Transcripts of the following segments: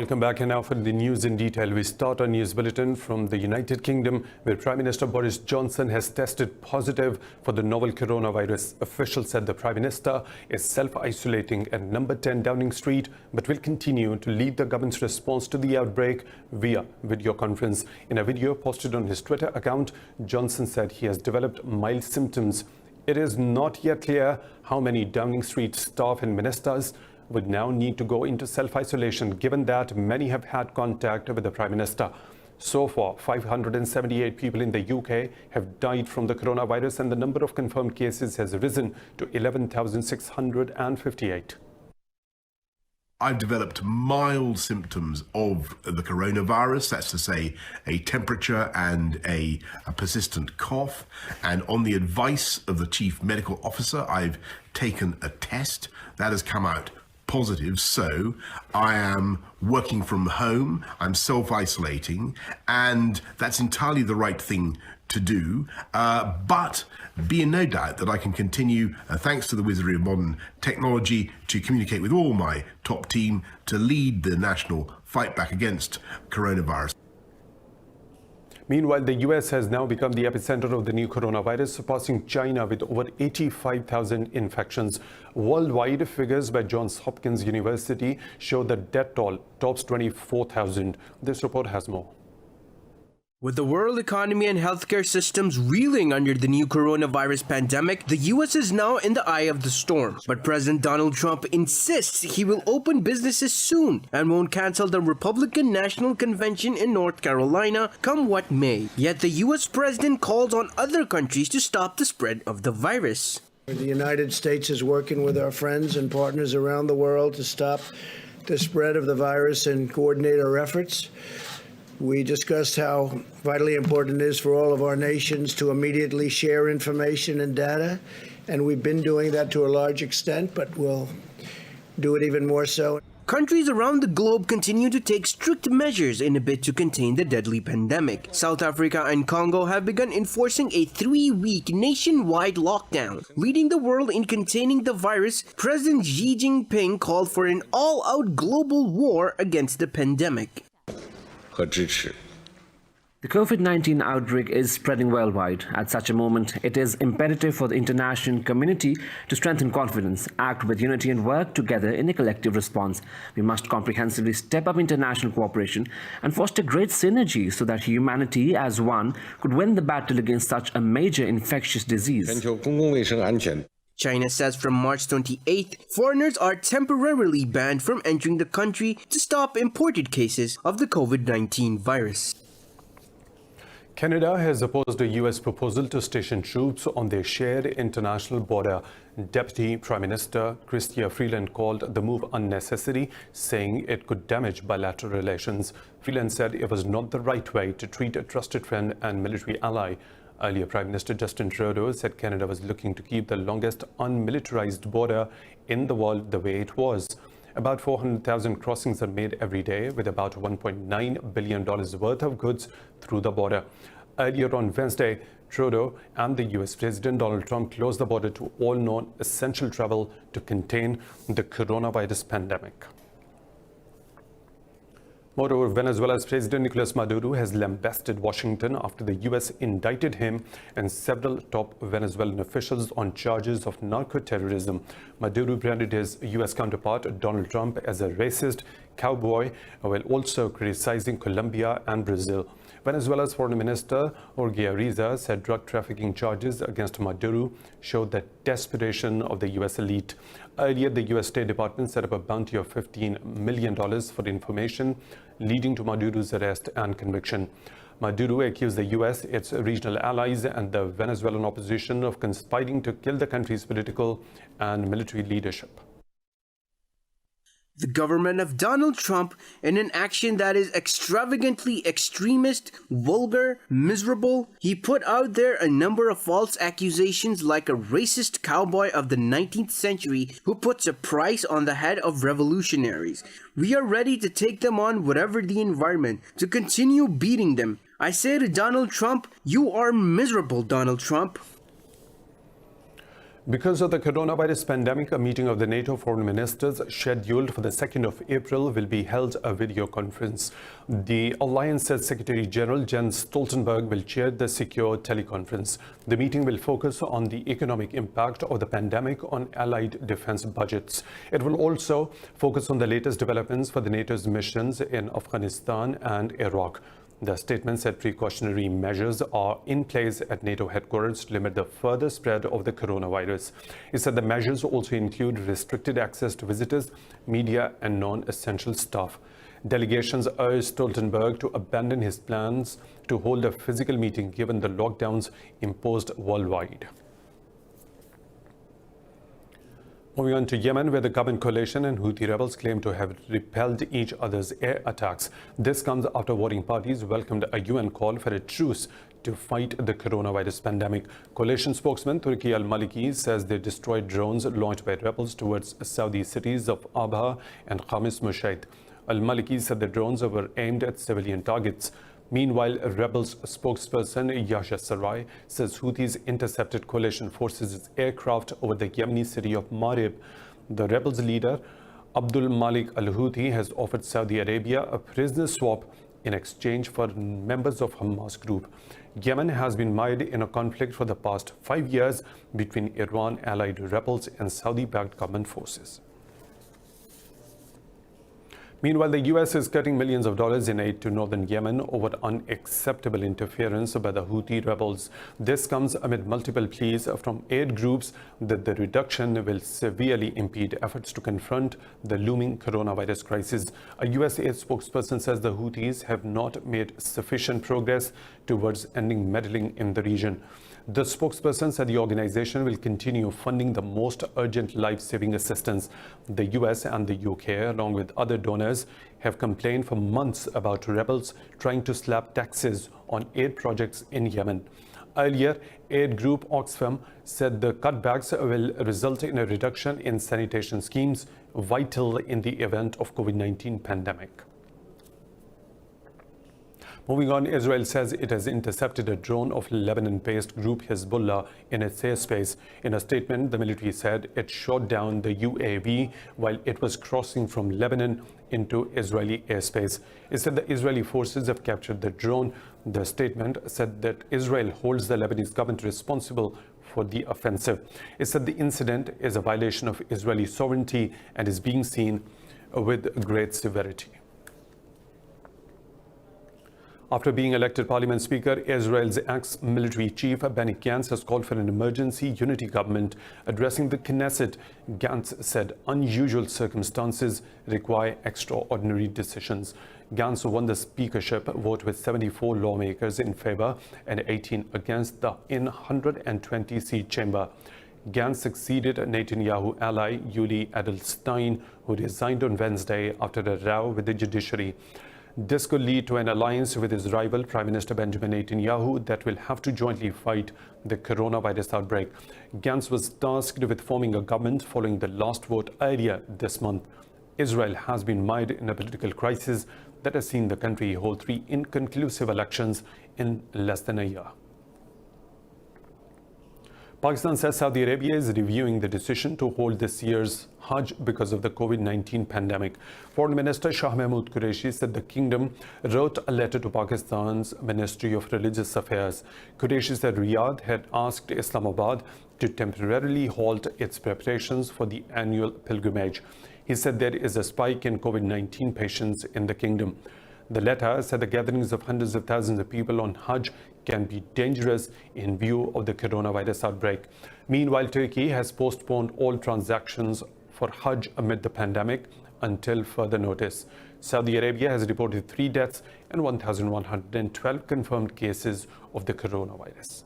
Welcome back, and now for the news in detail. We start our news bulletin from the United Kingdom, where Prime Minister Boris Johnson has tested positive for the novel coronavirus. Officials said the Prime Minister is self-isolating at number 10 Downing Street, but will continue to lead the government's response to the outbreak via video conference. In a video posted on his Twitter account, Johnson said he has developed mild symptoms. It is not yet clear how many Downing Street staff and ministers would now need to go into self-isolation, given that many have had contact with the Prime Minister. So far, 578 people in the UK have died from the coronavirus, and the number of confirmed cases has risen to 11,658. I've developed mild symptoms of the coronavirus, that's to say a temperature and a persistent cough. And on the advice of the Chief Medical Officer, I've taken a test that has come out positive, so I am working from home, I'm self-isolating, and that's entirely the right thing to do, but be in no doubt that I can continue, thanks to the wizardry of modern technology, to communicate with all my top team to lead the national fight back against coronavirus. Meanwhile, the US has now become the epicenter of the new coronavirus, surpassing China with over 85,000 infections. Worldwide, figures by Johns Hopkins University show that death toll tops 24,000. This report has more. With the world economy and healthcare systems reeling under the new coronavirus pandemic, the US is now in the eye of the storm. But President Donald Trump insists he will open businesses soon and won't cancel the Republican National Convention in North Carolina, come what may. Yet the US president calls on other countries to stop the spread of the virus. The United States is working with our friends and partners around the world to stop the spread of the virus and coordinate our efforts. We discussed how vitally important it is for all of our nations to immediately share information and data, and we've been doing that to a large extent, but we'll do it even more so. Countries around the globe continue to take strict measures in a bid to contain the deadly pandemic. South Africa and Congo have begun enforcing a 3-week nationwide lockdown. Leading the world in containing the virus, President Xi Jinping called for an all-out global war against the pandemic. The COVID-19 outbreak is spreading worldwide. At such a moment, it is imperative for the international community to strengthen confidence, act with unity and work together in a collective response. We must comprehensively step up international cooperation and foster great synergy so that humanity as one could win the battle against such a major infectious disease. China says from March 28th, foreigners are temporarily banned from entering the country to stop imported cases of the COVID-19 virus. Canada has opposed a U.S. proposal to station troops on their shared international border. Deputy Prime Minister Chrystia Freeland called the move unnecessary, saying it could damage bilateral relations. Freeland said it was not the right way to treat a trusted friend and military ally. Earlier, Prime Minister Justin Trudeau said Canada was looking to keep the longest unmilitarized border in the world the way it was. About 400,000 crossings are made every day, with about $1.9 billion worth of goods through the border. Earlier on Wednesday, Trudeau and the US President Donald Trump closed the border to all non-essential travel to contain the coronavirus pandemic. Moreover, Venezuela's President Nicolas Maduro has lambasted Washington after the US indicted him and several top Venezuelan officials on charges of narco-terrorism. Maduro branded his US counterpart Donald Trump as a racist cowboy, while also criticizing Colombia and Brazil. Venezuela's Foreign Minister Jorge Ariza said drug trafficking charges against Maduro showed the desperation of the US elite. Earlier, the US State Department set up a bounty of $15 million for information leading to Maduro's arrest and conviction. Maduro accused the US, its regional allies, and the Venezuelan opposition of conspiring to kill the country's political and military leadership. The government of Donald Trump, in an action that is extravagantly extremist, vulgar, miserable, he put out there a number of false accusations like a racist cowboy of the 19th century who puts a price on the head of revolutionaries. We are ready to take them on whatever the environment, to continue beating them. I say to Donald Trump, you are miserable, Donald Trump. Because of the coronavirus pandemic, a meeting of the NATO foreign ministers scheduled for the 2nd of April will be held a video conference. The alliance's Secretary General Jens Stoltenberg will chair the secure teleconference. The meeting will focus on the economic impact of the pandemic on allied defense budgets. It will also focus on the latest developments for the NATO's missions in Afghanistan and Iraq. The statement said precautionary measures are in place at NATO headquarters to limit the further spread of the coronavirus. It said the measures also include restricted access to visitors, media, and non-essential staff. Delegations urged Stoltenberg to abandon his plans to hold a physical meeting given the lockdowns imposed worldwide. Moving on to Yemen, where the government coalition and Houthi rebels claim to have repelled each other's air attacks. This comes after warring parties welcomed a UN call for a truce to fight the coronavirus pandemic. Coalition spokesman Turki al-Maliki says they destroyed drones launched by rebels towards Saudi cities of Abha and Khamis Mushaid. Al-Maliki said the drones were aimed at civilian targets. Meanwhile, rebels spokesperson Yahya Sarai says Houthis intercepted coalition forces' aircraft over the Yemeni city of Marib. The rebels' leader, Abdul Malik al-Houthi, has offered Saudi Arabia a prisoner swap in exchange for members of Hamas group. Yemen has been mired in a conflict for the past 5 years between Iran-allied rebels and Saudi-backed government forces. Meanwhile, the U.S. is cutting millions of dollars in aid to northern Yemen over unacceptable interference by the Houthi rebels. This comes amid multiple pleas from aid groups that the reduction will severely impede efforts to confront the looming coronavirus crisis. A U.S. aid spokesperson says the Houthis have not made sufficient progress towards ending meddling in the region. The spokesperson said the organization will continue funding the most urgent life-saving assistance. The US and the UK, along with other donors, have complained for months about rebels trying to slap taxes on aid projects in Yemen. Earlier, aid group Oxfam said the cutbacks will result in a reduction in sanitation schemes vital in the event of COVID-19 pandemic. Moving on, Israel says it has intercepted a drone of Lebanon-based group Hezbollah in its airspace. In a statement, the military said it shot down the UAV while it was crossing from Lebanon into Israeli airspace. It said the Israeli forces have captured the drone. The statement said that Israel holds the Lebanese government responsible for the offensive. It said the incident is a violation of Israeli sovereignty and is being seen with great severity. After being elected Parliament Speaker, Israel's ex-military chief Benny Gans has called for an emergency unity government. Addressing the Knesset, Gans said unusual circumstances require extraordinary decisions. Gans won the speakership vote with 74 lawmakers in favor and 18 against in 120-seat chamber. Gans succeeded Netanyahu ally Yuli Edelstein, who resigned on Wednesday after a row with the judiciary. This could lead to an alliance with his rival, Prime Minister Benjamin Netanyahu, that will have to jointly fight the coronavirus outbreak. Gans was tasked with forming a government following the last vote earlier this month. Israel has been mired in a political crisis that has seen the country hold 3 inconclusive elections in less than a year. Pakistan says Saudi Arabia is reviewing the decision to hold this year's Hajj because of the COVID-19 pandemic. Foreign Minister Shah Mahmood Qureshi said the kingdom wrote a letter to Pakistan's Ministry of Religious Affairs. Qureshi said Riyadh had asked Islamabad to temporarily halt its preparations for the annual pilgrimage. He said there is a spike in COVID-19 patients in the kingdom. The letter said the gatherings of hundreds of thousands of people on Hajj can be dangerous in view of the coronavirus outbreak. Meanwhile, Turkey has postponed all transactions for Hajj amid the pandemic until further notice. Saudi Arabia has reported 3 deaths and 1,112 confirmed cases of the coronavirus.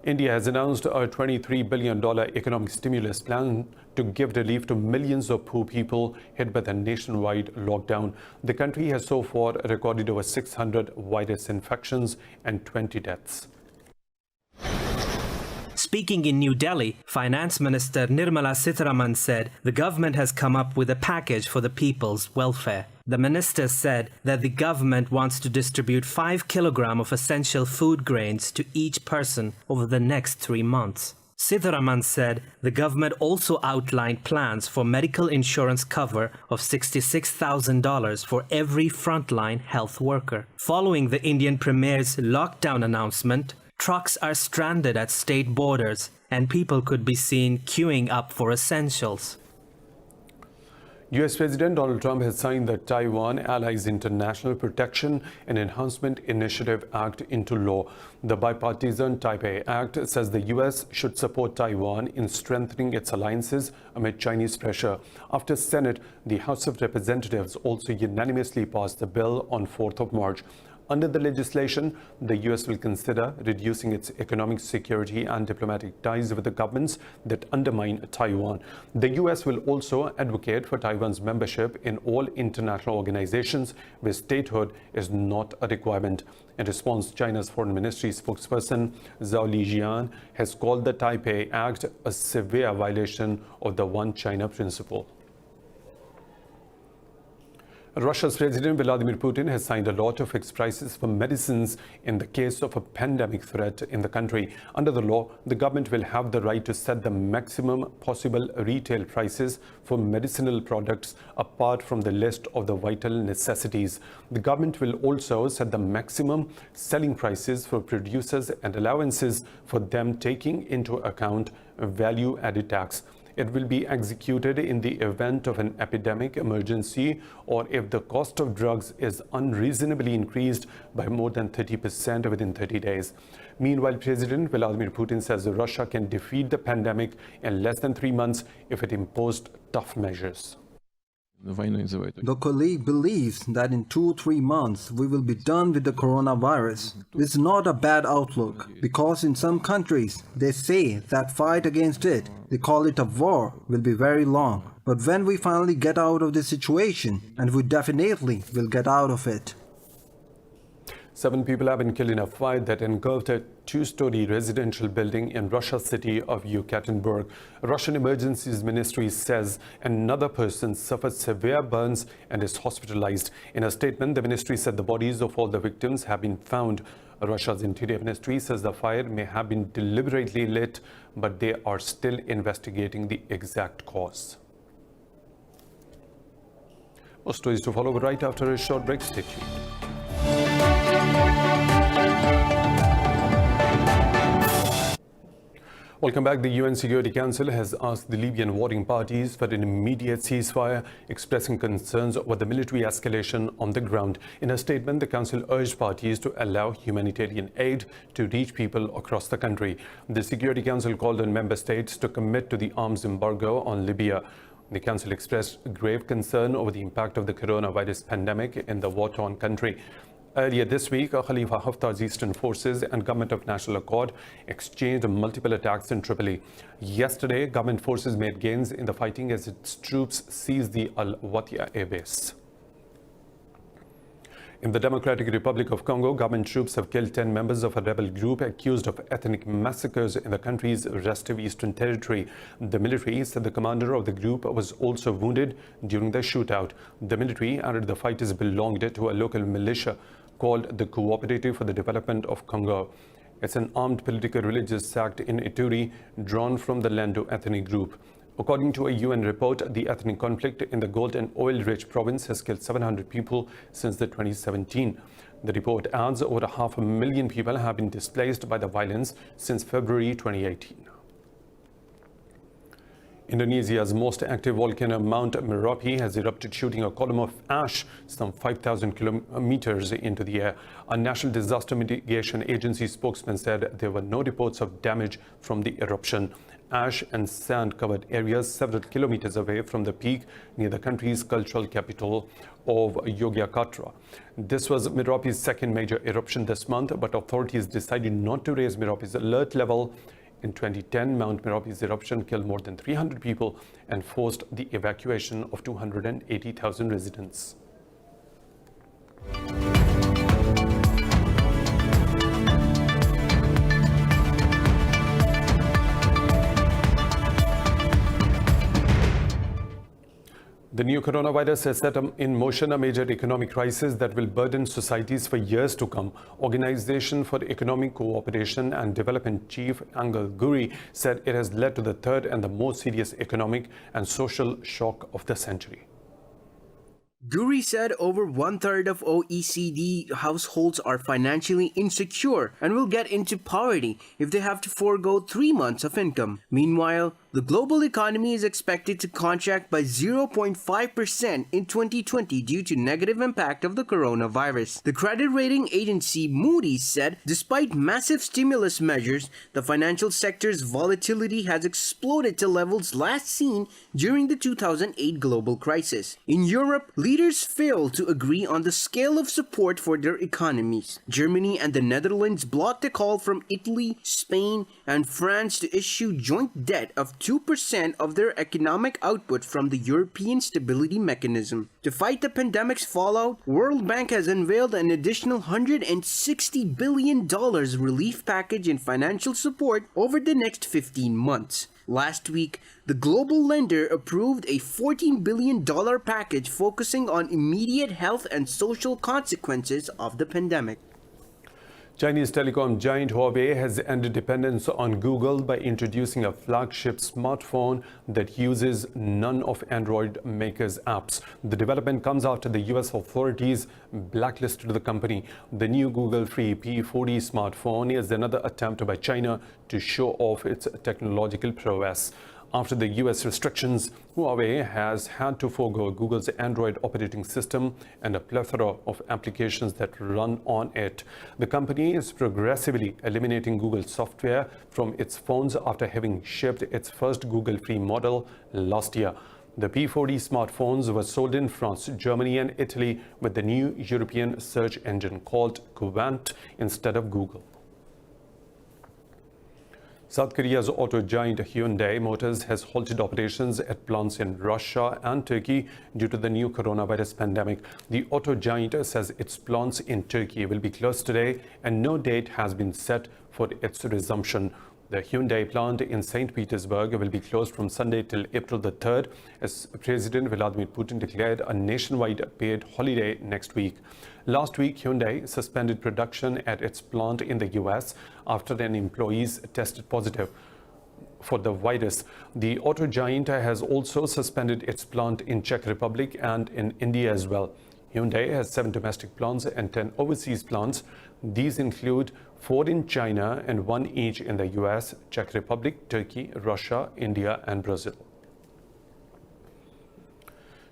India has announced a $23 billion economic stimulus plan to give relief to millions of poor people hit by the nationwide lockdown. The country has so far recorded over 600 virus infections and 20 deaths. Speaking in New Delhi, Finance Minister Nirmala Sitharaman said the government has come up with a package for the people's welfare. The minister said that the government wants to distribute 5 kilograms of essential food grains to each person over the next 3 months. Sitharaman said the government also outlined plans for medical insurance cover of $66,000 for every frontline health worker. Following the Indian Premier's lockdown announcement, trucks are stranded at state borders and people could be seen queuing up for essentials. US President Donald Trump has signed the Taiwan Allies International Protection and Enhancement Initiative Act into law. The bipartisan Taipei Act says the US should support Taiwan in strengthening its alliances amid Chinese pressure. After Senate, the House of Representatives also unanimously passed the bill on 4th of March. Under the legislation, the US will consider reducing its economic security and diplomatic ties with the governments that undermine Taiwan. The US will also advocate for Taiwan's membership in all international organizations where statehood is not a requirement. In response, China's Foreign Ministry spokesperson Zhao Lijian has called the Taipei Act a severe violation of the One China principle. Russia's President Vladimir Putin has signed a law to fix prices for medicines in the case of a pandemic threat in the country. Under the law, the government will have the right to set the maximum possible retail prices for medicinal products apart from the list of the vital necessities. The government will also set the maximum selling prices for producers and allowances for them, taking into account value-added tax. It will be executed in the event of an epidemic emergency or if the cost of drugs is unreasonably increased by more than 30% within 30 days. Meanwhile, President Vladimir Putin says Russia can defeat the pandemic in less than 3 months if it imposed tough measures. The colleague believes that in 2-3 months we will be done with the coronavirus. This is not a bad outlook, because in some countries they say that fight against it, they call it a war, will be very long. But when we finally get out of this situation, and we definitely will get out of it. 7 people have been killed in a fire that engulfed a 2-story residential building in Russia's city of Yekaterinburg. Russian Emergencies Ministry says another person suffered severe burns and is hospitalized. In a statement, the ministry said the bodies of all the victims have been found. Russia's Interior Ministry says the fire may have been deliberately lit, but they are still investigating the exact cause. More stories to follow right after a short break. Stay tuned. Welcome back. The UN Security Council has asked the Libyan warring parties for an immediate ceasefire, expressing concerns over the military escalation on the ground. In a statement, the Council urged parties to allow humanitarian aid to reach people across the country. The Security Council called on member states to commit to the arms embargo on Libya. The Council expressed grave concern over the impact of the coronavirus pandemic in the war-torn country. Earlier this week, Khalifa Haftar's Eastern Forces and Government of National Accord exchanged multiple attacks in Tripoli. Yesterday, government forces made gains in the fighting as its troops seized the Al-Watia airbase. In the Democratic Republic of Congo, government troops have killed 10 members of a rebel group accused of ethnic massacres in the country's restive eastern territory. The military said the commander of the group was also wounded during the shootout. The military added the fighters belonged to a local militia called the Cooperative for the Development of Congo. It's an armed political religious sect in Ituri drawn from the Lando ethnic group. According to a UN report, the ethnic conflict in the gold and oil-rich province has killed 700 people since 2017. The report adds over 500,000 people have been displaced by the violence since February 2018. Indonesia's most active volcano, Mount Merapi, has erupted, shooting a column of ash some 5,000 kilometers into the air. A National Disaster Mitigation Agency spokesman said there were no reports of damage from the eruption. Ash and sand covered areas several kilometers away from the peak near the country's cultural capital of Yogyakarta. This was Merapi's second major eruption this month, but authorities decided not to raise Merapi's alert level. In 2010, Mount Merapi's eruption killed more than 300 people and forced the evacuation of 280,000 residents. The The new coronavirus has set in motion a major economic crisis that will burden societies for years to come. Organization for Economic Cooperation and Development Chief Angel Guri said it has led to the third and the most serious economic and social shock of the century. Guri said over 1/3 of OECD households are financially insecure and will get into poverty if they have to forego 3 months of income. Meanwhile, the global economy is expected to contract by 0.5% in 2020 due to negative impact of the coronavirus. The credit rating agency Moody's said despite massive stimulus measures, the financial sector's volatility has exploded to levels last seen during the 2008 global crisis. In Europe, leaders failed to agree on the scale of support for their economies. Germany and the Netherlands blocked a call from Italy, Spain, and France to issue joint debt of 2% of their economic output from the European Stability Mechanism. To fight the pandemic's fallout, World Bank has unveiled an additional $160 billion relief package in financial support over the next 15 months. Last week, the global lender approved a $14 billion package focusing on immediate health and social consequences of the pandemic. Chinese telecom giant Huawei has ended dependence on Google by introducing a flagship smartphone that uses none of Android makers' apps. The development comes after the US authorities blacklisted the company. The new Google-free P40 smartphone is another attempt by China to show off its technological prowess. After the US restrictions, Huawei has had to forego Google's Android operating system and a plethora of applications that run on it. The company is progressively eliminating Google software from its phones after having shipped its first Google-free model last year. The P40 smartphones were sold in France, Germany, and Italy with the new European search engine called Quant instead of Google. South Korea's auto giant Hyundai Motors has halted operations at plants in Russia and Turkey due to the new coronavirus pandemic. The auto giant says its plants in Turkey will be closed today and no date has been set for its resumption. The Hyundai plant in St. Petersburg will be closed from Sunday till April the 3rd as President Vladimir Putin declared a nationwide paid holiday next week. Last week, Hyundai suspended production at its plant in the US after an employee tested positive for the virus. The auto giant has also suspended its plant in Czech Republic and in India as well. Hyundai has 7 domestic plants and 10 overseas plants. These include 4 in China and 1 each in the US, Czech Republic, Turkey, Russia, India, and Brazil.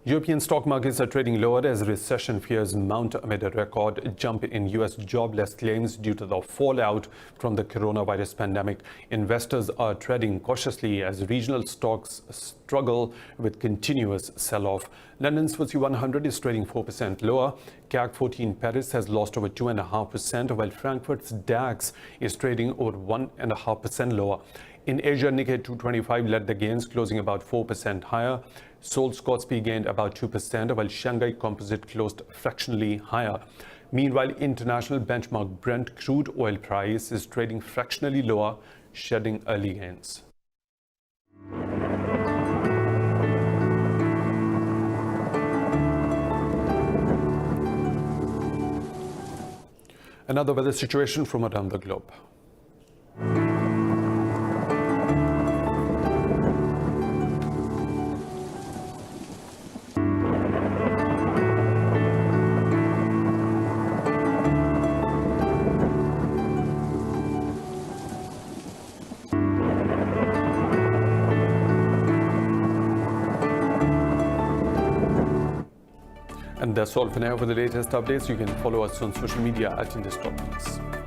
European stock markets are trading lower as recession fears mount amid a record jump in US jobless claims due to the fallout from the coronavirus pandemic. Investors are trading cautiously as regional stocks struggle with continuous sell-off. London's FTSE 100 is trading 4% lower. CAC 40 Paris has lost over 2.5%, while Frankfurt's DAX is trading over 1.5% lower. In Asia, Nikkei 225 led the gains, closing about 4% higher. Seoul's Kospi gained about 2%, while Shanghai Composite closed fractionally higher. Meanwhile, international benchmark Brent crude oil price is trading fractionally lower, shedding early gains. Another weather situation from around the globe. And that's all for now. For the latest updates, you can follow us on social media at Indus Special.